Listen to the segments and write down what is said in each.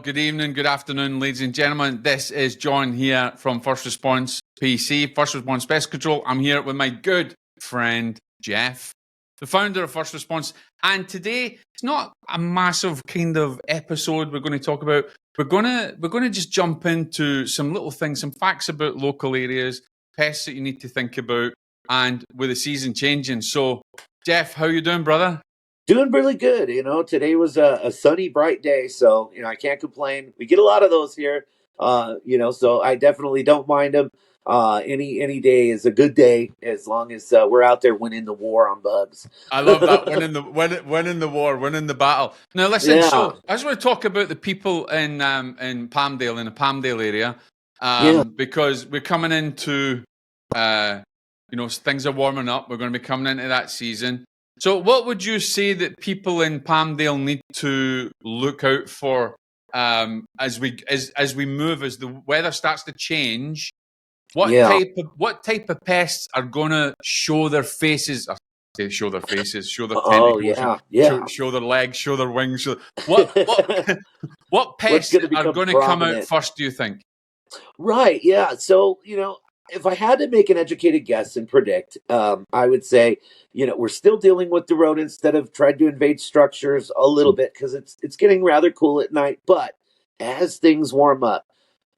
good evening, good afternoon, ladies and gentlemen. This is John here from First Response PC, First Response Pest Control. I'm here with my good friend, Jeff, the founder of First Response. And today, it's not a massive kind of episode we're going to talk about. We're going to just jump into some little things, some facts about local areas, pests that you need to think about, and with the season changing. So, Jeff, how you doing, brother? Doing really good. Today was a sunny, bright day, so I can't complain. We get a lot of those here, so I definitely don't mind them. Any day is a good day as long as we're out there winning the war on bugs. I love that, winning the war, winning the battle. Now, listen. Yeah, So, I just want to talk about the people in Palmdale, in the Palmdale area, yeah, because we're coming into, things are warming up. We're going to be coming into that season. So, what would you say that people in Palmdale need to look out for as we move, as the weather starts to change? What yeah. type of pests are going to show their faces? Show their faces, show their Oh, tentacles, yeah, yeah. show their legs, show their wings. What What's pests going to are become going to come out prominent? first, do you think? Right, yeah. So, if I had to make an educated guess and predict, I would say, we're still dealing with the rodents that have tried to invade structures a little bit because it's getting rather cool at night. But as things warm up,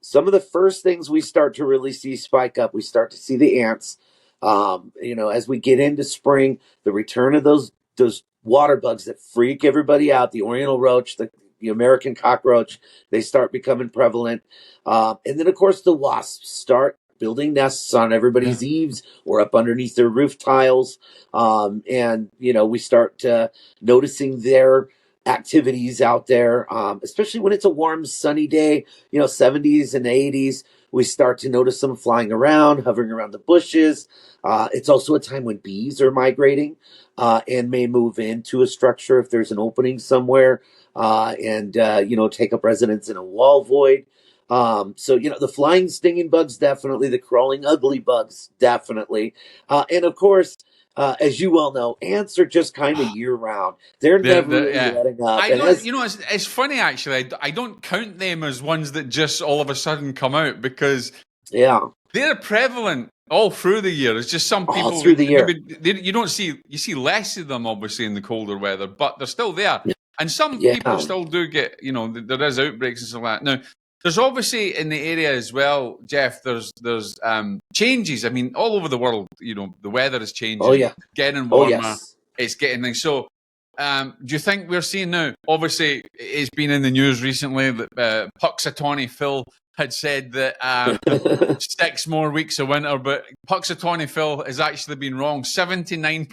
some of the first things we start to really see spike up, we start to see the ants. As we get into spring, the return of those water bugs that freak everybody out, the Oriental roach, the American cockroach, they start becoming prevalent. And then, of course, the wasps start building nests on everybody's eaves or up underneath their roof tiles. We start noticing their activities out there, especially when it's a warm, sunny day, 70s and 80s. We start to notice them flying around, hovering around the bushes. It's also a time when bees are migrating and may move into a structure if there's an opening somewhere and take up residence in a wall void. The flying, stinging bugs, definitely. The crawling, ugly bugs, definitely. And of course, as you well know, ants are just kind of year round. They're never really letting up. I don't. It's funny actually. I don't count them as ones that just all of a sudden come out because they're prevalent all through the year. It's just some people all through the year. Maybe you see less of them obviously in the colder weather, but they're still there. And some Yeah. people still do get, there is outbreaks and stuff like that. Now, there's obviously in the area as well, Jeff, there's changes. I mean, all over the world, the weather is changing. Oh, yeah. Getting warmer. Yes. It's getting things. So, do you think we're seeing now, obviously, it's been in the news recently that Puxatawny Phil had said that 6 more weeks of winter, but Puxatawny Phil has actually been wrong 79%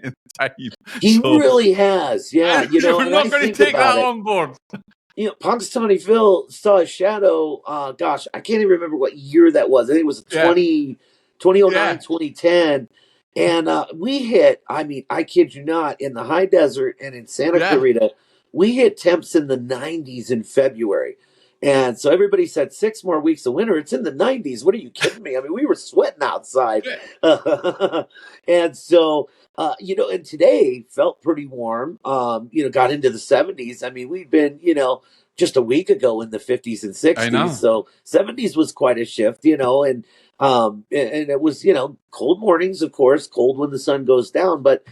of the time. He really has. Yeah. We're not going to take that on board. Punxsutawney Phil saw a shadow. Gosh, I can't even remember what year that was. I think it was 2009, 2010. And we hit, I kid you not, in the high desert and in Santa Clarita, we hit temps in the 90s in February. And so everybody said 6 more weeks of winter. It's in the 90s. What are you kidding me? I mean, we were sweating outside. And so, and today felt pretty warm, got into the 70s. I mean, we've been, just a week ago in the 50s and 60s. So 70s was quite a shift, and it was, cold mornings, of course, cold when the sun goes down. But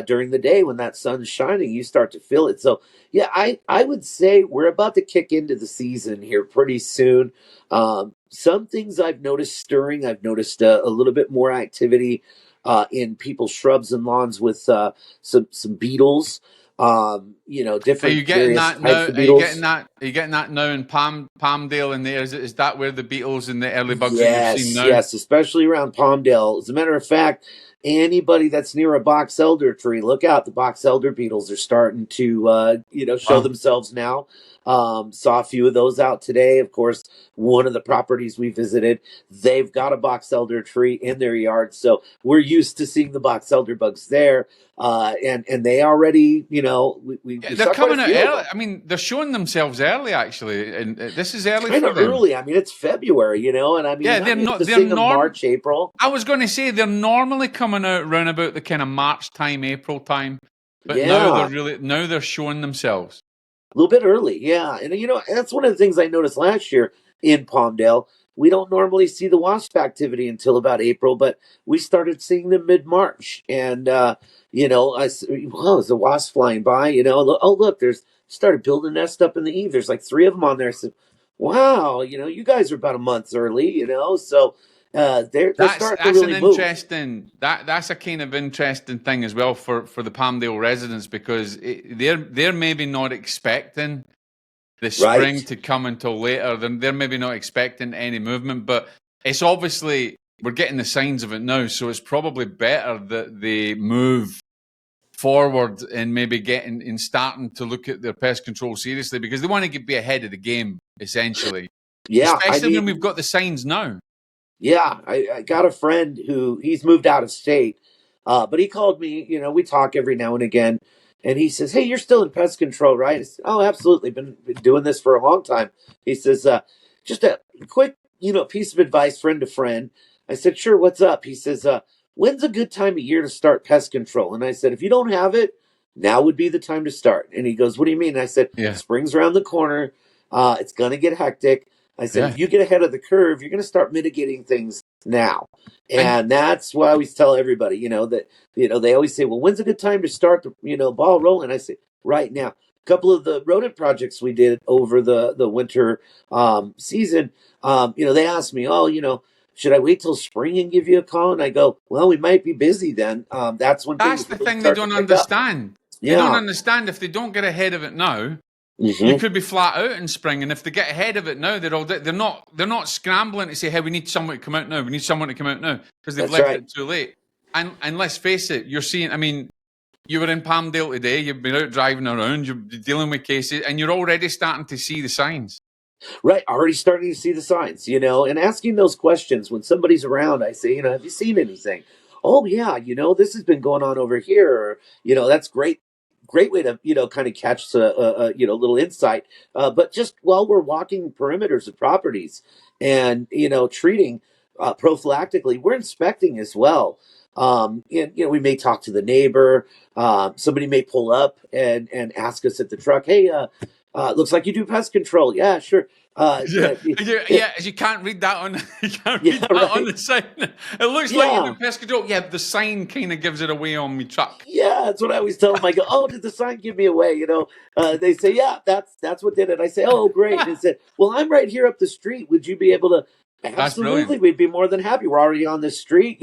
during the day when that sun's shining, you start to feel it. So, yeah, I would say we're about to kick into the season here pretty soon. Some things I've noticed stirring. I've noticed a little bit more activity in people's shrubs and lawns with some beetles. Different Are you getting various that types now? of beetles. Are you getting that now in Palmdale? And there is that where the beetles and the early bugs that you've seen now? Yes, especially around Palmdale. As a matter of fact, anybody that's near a box elder tree, look out. The box elder beetles are starting to, show themselves now. Saw a few of those out today. Of course, one of the properties we visited, they've got a box elder tree in their yard. So we're used to seeing the box elder bugs there. And they already, they're coming out early. I mean, they're showing themselves early, actually. And this is early kind for of them. early. I mean, it's February, and I mean, they're March, April. I was going to say they're normally coming out around about the kind of March time, April time. But now they're showing themselves. little bit early, yeah. And that's one of the things I noticed last year in Palmdale. We don't normally see the wasp activity until about April, but we started seeing them mid-March. And well, is the wasp flying by? Oh look, there's started building a nest up in the eave. There's like three of them on there. I said, wow, you guys are about a month early. So they're starting to That's an really move, interesting that's a kind of interesting thing as well for the Palmdale residents, because they're maybe not expecting the spring right? to come until later. They're maybe not expecting any movement, but it's obviously we're getting the signs of it now, so it's probably better that they move forward and maybe getting and starting to look at their pest control seriously, because they want to be ahead of the game, essentially, Yeah, I especially when mean, we've got the signs now. yeah, I got a friend who he's moved out of state, but he called me. We talk every now and again, and he says, "Hey, you're still in pest control, right?" I said, "Oh, absolutely. Been doing this for a long time." He says, "Just a quick, piece of advice, friend to friend." I said, "Sure. What's up?" He says, "When's a good time of year to start pest control?" And I said, "If you don't have it, now would be the time to start." And he goes, "What do you mean?" And I said, Yeah, "Spring's around the corner. It's gonna get hectic." I said, yeah. if you get ahead of the curve, you're going to start mitigating things now. And And that's why I always tell everybody, that, they always say, well, when's a good time to start the, ball rolling? I say, right now. A couple of the rodent projects we did over the winter season, they asked me, oh, should I wait till spring and give you a call? And I go, well, we might be busy then. That's when that's things the really thing they start to don't pick up. understand. They don't Yeah. understand if they don't get ahead of it now, you Hmm. could be flat out in spring, and if they get ahead of it now, they're not scrambling to say, "Hey, we need someone to come out now. We need someone to come out now," because they've That's left right. it too late. And let's face it, you're seeing. I mean, you were in Palmdale today. You've been out driving around. You're dealing with cases, and you're already starting to see the signs. Right, already starting to see the signs, and asking those questions when somebody's around. I say, have you seen anything? Oh yeah, this has been going on over here. Or, that's great, great way to kind of catch a little insight. But just while we're walking perimeters of properties and treating prophylactically, we're inspecting as well. And we may talk to the neighbor. Somebody may pull up and ask us at the truck, hey, looks like you do pest control. Yeah, sure. Yeah, yeah. You can't read that on you can't read Yeah, that on right. the sign. It looks like you do Yeah, pest control. Yeah, the sign kind of gives it away on me truck. yeah. That's what I always tell them. I go, "Oh, did the sign give me away?" They say, "Yeah, that's what did it." I say, "Oh, great." And they said, "Well, I'm right here up the street. Would you be able to?" That's brilliant. Absolutely, we'd be more than happy. We're already on the street.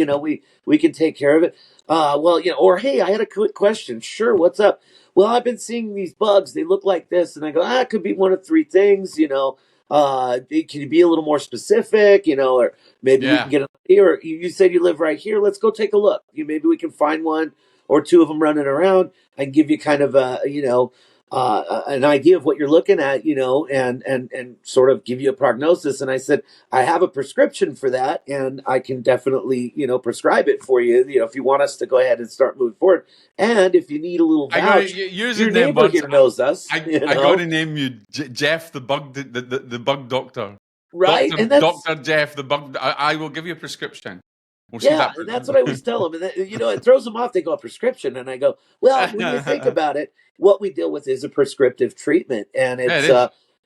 We can take care of it. Well, or hey, I had a quick question. Sure, what's up? Well, I've been seeing these bugs. They look like this, and I go, it could be one of three things. Can you be a little more specific? Or maybe we can Yeah. get here. You said you live right here. Let's go take a look. Maybe we can find one or two of them running around and give you kind of an idea of what you're looking at, and sort of give you a prognosis. And I said, I have a prescription for that, and I can definitely, prescribe it for you. If you want us to go ahead and start moving forward, and if you need a little I got vouch, your using them neighbor once. here knows us, I got to name you Jeff the bug the bug doctor. right? And that's Doctor Jeff the bug. I will give you a prescription. We'll see Yeah, that. and that's what I always tell them. And it throws them off. They go, a prescription. And I go, well, when you think Yeah, about it, what we deal with is a prescriptive treatment. And it it's,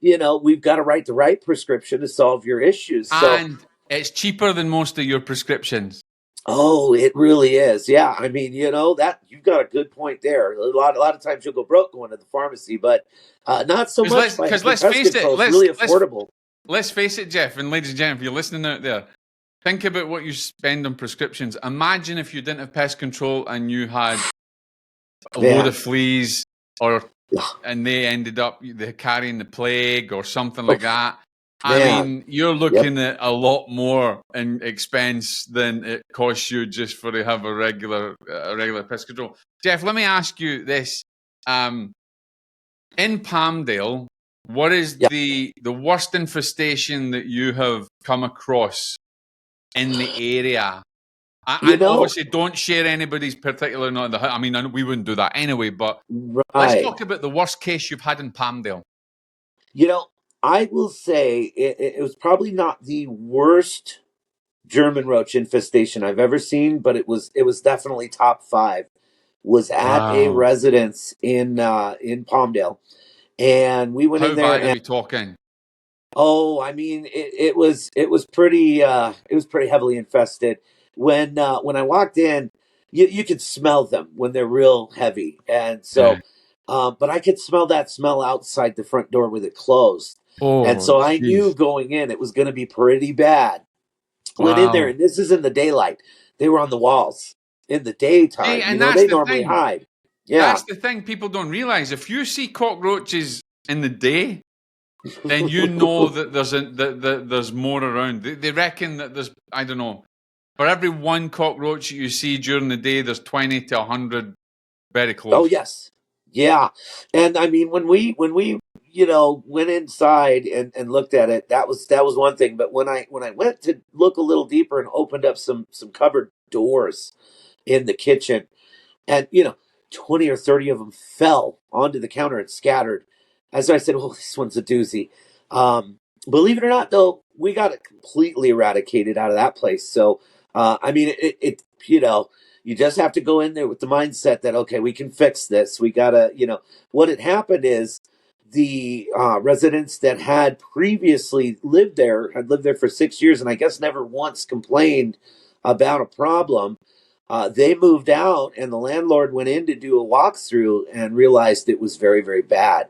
is, we've got to write the right prescription to solve your issues. So, and it's cheaper than most of your prescriptions. oh, it really is. Yeah. I mean, that you've got a good point there. A lot of times you'll go broke going to the pharmacy, but not so much by Because having let's pest face control. it, It's really affordable. let's face it, Jeff, and ladies and gentlemen, if you're listening out there, think about what you spend on prescriptions. Imagine if you didn't have pest control and you had a load of Man. fleas, or and they ended up they carrying the plague or something Oh, like that. I man. mean, you're Yep. looking at a lot more in expense than it costs you just for to have a regular pest control. Jeff, let me ask you this: in Palmdale, what is Yep. the worst infestation that you have come across in the area? You And know, obviously, don't share anybody's particular. Not the. I mean, we wouldn't do that anyway. But let's right. talk about the worst case you've had in Palmdale. You know, I will say it was probably not the worst German roach infestation I've ever seen, but it was definitely top five. Was at a Wow. residence in Palmdale, and we went How in there bad are and we talking? oh, I mean, it was pretty heavily infested. When I walked in, you could smell them when they're real heavy, and Yeah. so, but I could smell that smell outside the front door with it closed, and Oh, so I knew jeez. going in it was going to be pretty bad. Went in there, Wow. and this is in the daylight. They were on the walls in the See, daytime. and that's They the normally thing. hide. Yeah. That's the thing people don't realize. If you see cockroaches in the day, then you know that there's more around. They reckon that there's, I don't know, for every one cockroach you see during the day, there's 20 to 100 very Oh close. yes, yeah. And I mean, when we went inside and looked at it, that was one thing. But when I went to look a little deeper and opened up some cupboard doors in the kitchen, and 20 or 30 of them fell onto the counter and scattered. As I said, well, this one's a doozy. um, Believe it or not, though, we got it completely eradicated out of that place. So I mean, you just have to go in there with the mindset that, okay, we can fix this. We gotta, what had happened is the residents that had previously lived there had lived there for 6 years, and I guess never once complained about a problem. They moved out, and the landlord went in to do a walkthrough and realized it was very, very bad.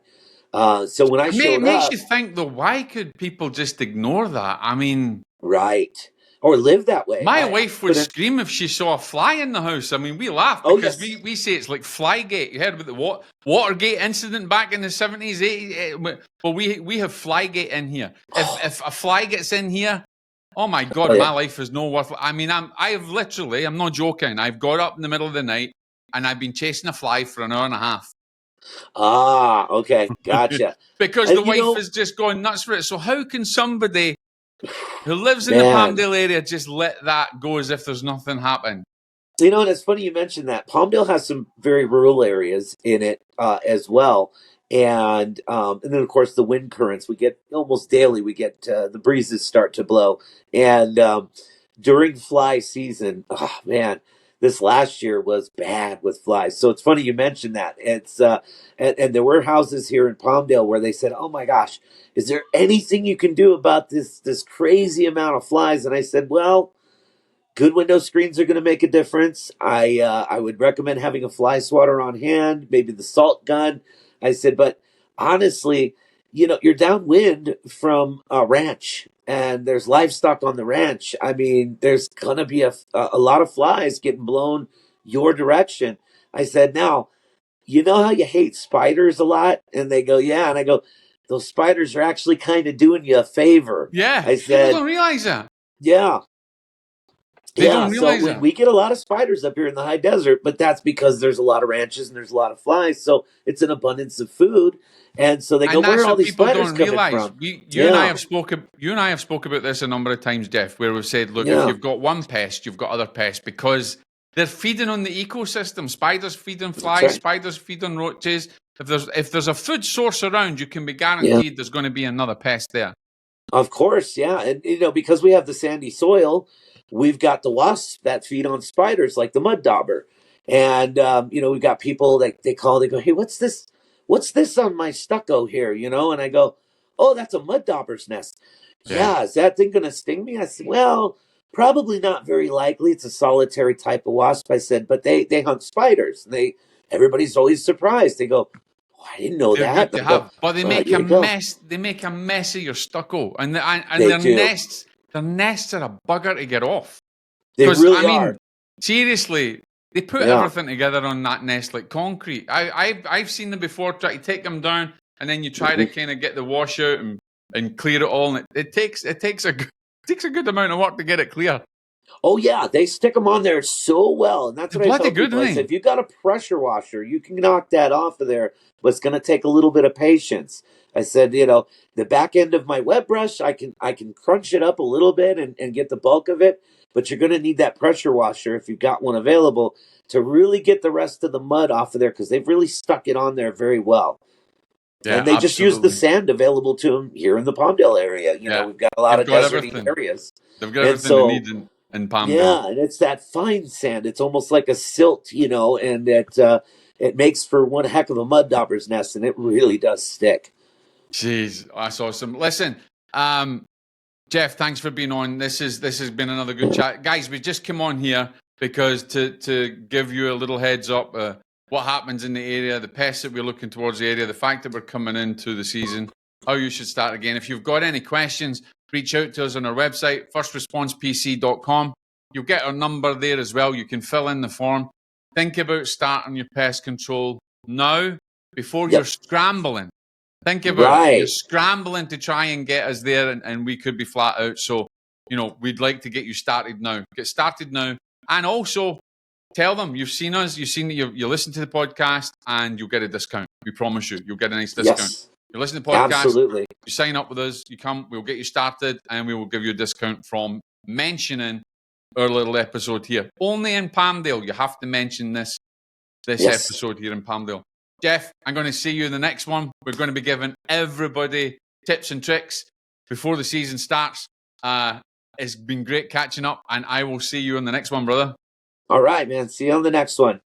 So when I It showed makes up, you think, though, why could people just ignore that? I mean, right, or live that way, my I wife would couldn't. scream if she saw a fly in the house. I mean, we laugh Oh because yes, we say it's like Flygate. You heard about the Watergate incident back in the 70s, 80s? Well, we have Flygate in here. If a fly gets in here, oh my oh God, yeah. my life is no worth. I mean, I'm not joking. I've got up in the middle of the night and I've been chasing a fly for an hour and a half. Ah, okay, gotcha. Because the And wife is just going nuts for it. So how can somebody who lives in the man, Palmdale area just let that go as if there's nothing happened? and it's funny you mentioned that. Palmdale has some very rural areas in it as well, and then of course the wind currents. We get almost daily. We get the breezes start to blow, and during fly season, oh man, this last year was bad with flies. So it's funny you mentioned that. And there were houses here in Palmdale where they said, "Oh my gosh, is there anything you can do about this crazy amount of flies?" And I said, "Well, good window screens are going to make a difference. I would recommend having a fly swatter on hand, maybe the salt gun." I said, but honestly, you're downwind from a ranch and there's livestock on the ranch. I mean, there's going to be a lot of flies getting blown your direction. I said, now, you know how you hate spiders a lot? And they go, yeah. And I go, those spiders are actually kind of doing you a favor. Yeah, I people said, don't realize that. yeah. They Yeah, don't so realize we, that. we get a lot of spiders up here in the high desert, but that's because there's a lot of ranches and there's a lot of flies, so it's an abundance of food. And so they go, And where are that's all what these people spiders don't coming realize. from? You and I Yeah, have spoke about this a number of times, Jeff, where we've said, look, if yeah, you've got one pest, you've got other pests because they're feeding on the ecosystem. Spiders feed on that's flies, right. spiders feed on roaches. If there's a food source around, you can be Yeah, guaranteed there's going to be another pest there. of course, yeah. And because we have the sandy soil, we've got the wasps that feed on spiders, like the mud dauber. And we've got people that they go, hey, what's this? What's this on my stucco here? And I go, oh, that's a mud dauber's nest. Yeah. Yeah, is that thing gonna sting me? I said, well, probably not very likely. It's a solitary type of wasp. I said, but they hunt spiders. Everybody's always surprised. They go, oh, I didn't know They're that. good And to I go, have, but they well, make there a you go. mess. They make a mess of your stucco, and They their do. nests. Their nests are a bugger to get off. They Because I really are. mean, seriously, they put Yeah. everything together on that nest like concrete. I've seen them before. Try to take them down, and then you try to Mhm. kind of get the washout and clear it all. And it takes takes a good amount of work to get it clear. Oh yeah, they stick them on there so well, and that's They're what I bloody tell good, people. I aren't said, they? if you got a pressure washer, you can knock that off of there, but it's going to take a little bit of patience. I said, the back end of my web brush, I can crunch it up a little bit and get the bulk of it, but you're going to need that pressure washer if you've got one available to really get the rest of the mud off of there because they've really stuck it on there very well. Yeah, And they just use the absolutely. sand available to them here in the Palmdale area. Yeah, We've got a lot they've of got deserty everything. areas, They've got and everything they so need in Palmdale. yeah, and it's that fine sand. It's almost like a silt, and that. it makes for one heck of a mud dauber's nest, and it really does stick. Jeez, that's awesome. Listen, Jeff, thanks for being on. This has been another good chat, guys. We just come on here because to give you a little heads up, what happens in the area, the pests that we're looking towards the area, the fact that we're coming into the season, how you should start again. If you've got any questions, reach out to us on our website, firstresponsepc.com. You'll get our number there as well. You can fill in the form. Think about starting your pest control now before you're scrambling. Think about it. You're scrambling to try and get us there, and we could be flat out. So, we'd like to get you started now. Get started now. And also, tell them you've seen us, you listen to the podcast, and you'll get a discount. We promise you. You'll get a nice discount. Yes. You listen to the podcast, absolutely. You sign up with us, you come, we'll get you started, and we will give you a discount from mentioning our little episode here. Only in Palmdale. You have to mention this episode here in Palmdale. Jeff, I'm going to see you in the next one. We're going to be giving everybody tips and tricks before the season starts. It's been great catching up, and I will see you in the next one, brother. All right, man. See you on the next one.